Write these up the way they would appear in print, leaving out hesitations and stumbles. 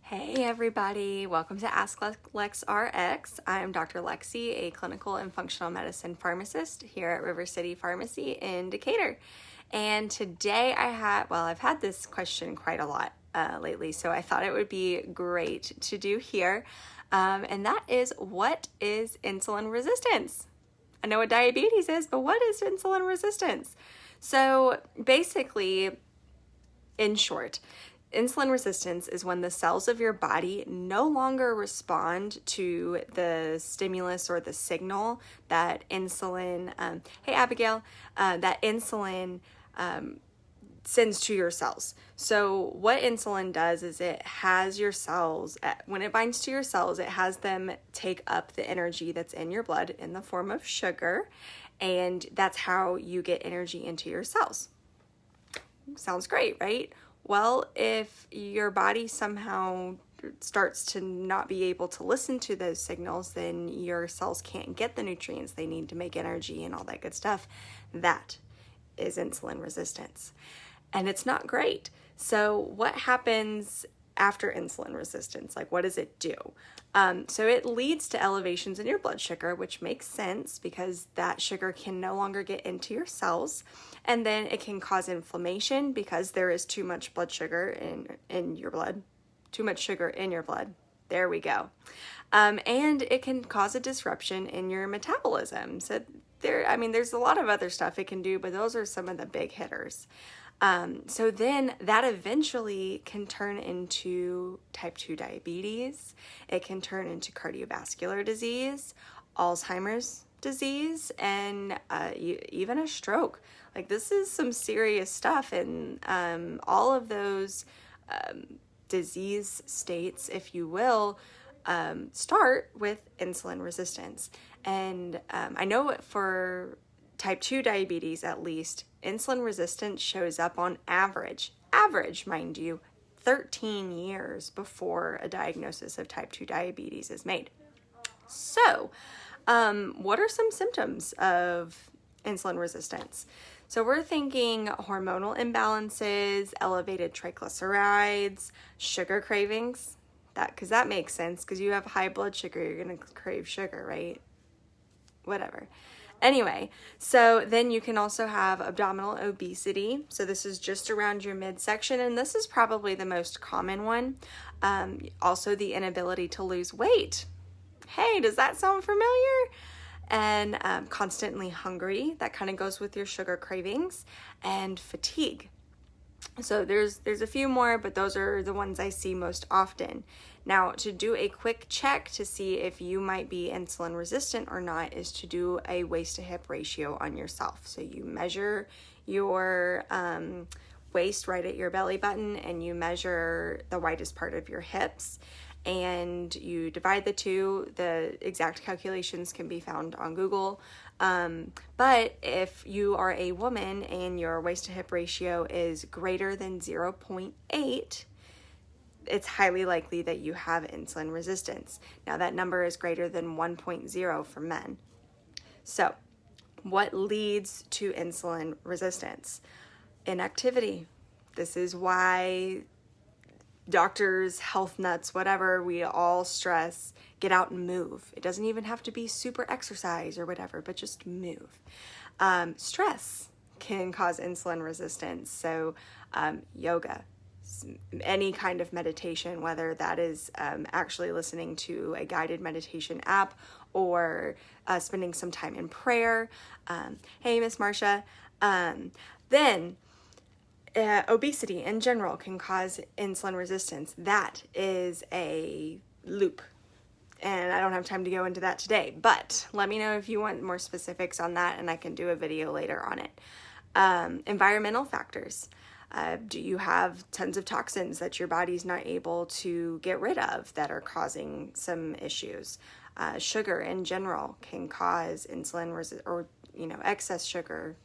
Hey everybody, welcome to Ask Lex Rx. I'm Dr. Lexi, a clinical and functional medicine pharmacist here at River City Pharmacy in Decatur. And today I've had this question quite a lot lately, so I thought it would be great to do here. And that is, what is insulin resistance? I know what diabetes is, but what is insulin resistance? So basically, in short, insulin resistance is when the cells of your body no longer respond to the stimulus or the signal that insulin, that insulin sends to your cells. So what insulin does is it has your cells, when it binds to your cells, it has them take up the energy that's in your blood in the form of sugar, and that's how you get energy into your cells. Sounds great, right? Well, if your body somehow starts to not be able to listen to those signals, then your cells can't get the nutrients they need to make energy and all that good stuff. That is insulin resistance. And it's not great. So what happens after insulin resistance? Like, what does it do? So it leads to elevations in your blood sugar, which makes sense because that sugar can no longer get into your cells. And then it can cause inflammation because there is too much blood sugar in your blood, too much sugar in your blood. There we go. And it can cause a disruption in your metabolism. So there's a lot of other stuff it can do, but those are some of the big hitters. So then that eventually can turn into type 2 diabetes. It can turn into cardiovascular disease, Alzheimer's disease, and even a stroke. Like, this is some serious stuff, and all of those disease states, if you will, start with insulin resistance. And I know for type 2 diabetes, at least, insulin resistance shows up on average, mind you, 13 years before a diagnosis of type 2 diabetes is made. So, what are some symptoms of insulin resistance? So we're thinking hormonal imbalances, elevated triglycerides, sugar cravings. Because that makes sense, because you have high blood sugar, you're going to crave sugar, right? Whatever. Anyway, so then you can also have abdominal obesity. So this is just around your midsection, and this is probably the most common one. Also the inability to lose weight. Hey, does that sound familiar? And constantly hungry. That kind of goes with your sugar cravings. And fatigue. So there's a few more, but those are the ones I see most often. Now, to do a quick check to see if you might be insulin resistant or not is to do a waist to hip ratio on yourself. So you measure your waist right at your belly button, and you measure the widest part of your hips, and you divide the two. The exact calculations can be found on Google. But if you are a woman and your waist to hip ratio is greater than 0.8, it's highly likely that you have insulin resistance. Now, that number is greater than 1.0 for men. So, what leads to insulin resistance? Inactivity. This is why doctors, health nuts, whatever, we all stress, get out and move. It doesn't even have to be super exercise or whatever, but just move. Stress can cause insulin resistance. So yoga, any kind of meditation, whether that is actually listening to a guided meditation app or spending some time in prayer. Hey, Miss Marcia. Then obesity in general can cause insulin resistance. That is a loop. And I don't have time to go into that today, but let me know if you want more specifics on that, and I can do a video later on it. Environmental factors. Do you have tons of toxins that your body's not able to get rid of that are causing some issues? Sugar in general can cause insulin excess sugar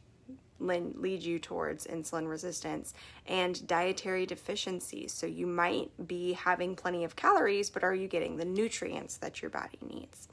lead you towards insulin resistance, and dietary deficiencies. So you might be having plenty of calories, but are you getting the nutrients that your body needs?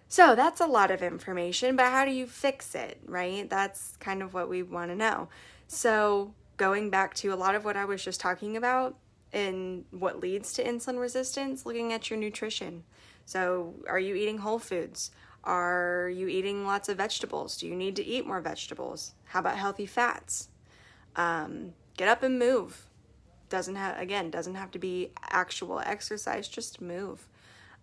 So that's a lot of information, but how do you fix it, right? That's kind of what we want to know. So going back to a lot of what I was just talking about, in what leads to insulin resistance, looking at your nutrition. So are you eating whole foods? Are you eating lots of vegetables? Do you need to eat more vegetables? How about healthy fats? Get up and move. Doesn't have to be actual exercise, just move.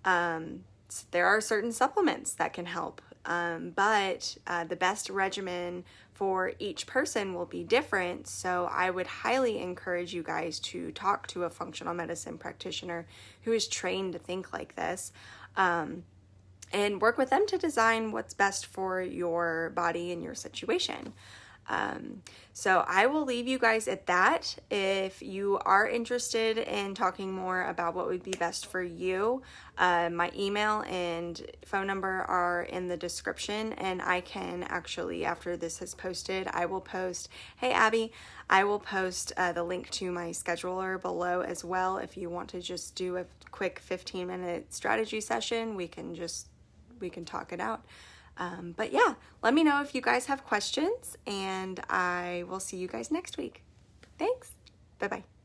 There are certain supplements that can help, but the best regimen for each person will be different. So I would highly encourage you guys to talk to a functional medicine practitioner who is trained to think like this, and work with them to design what's best for your body and your situation. So I will leave you guys at that. If you are interested in talking more about what would be best for you, my email and phone number are in the description, and I can actually, after this is posted, I will post, hey Abby, I will post the link to my scheduler below as well. If you want to just do a quick 15-minute strategy session, we can talk it out. But yeah, let me know if you guys have questions, and I will see you guys next week. Thanks. Bye-bye.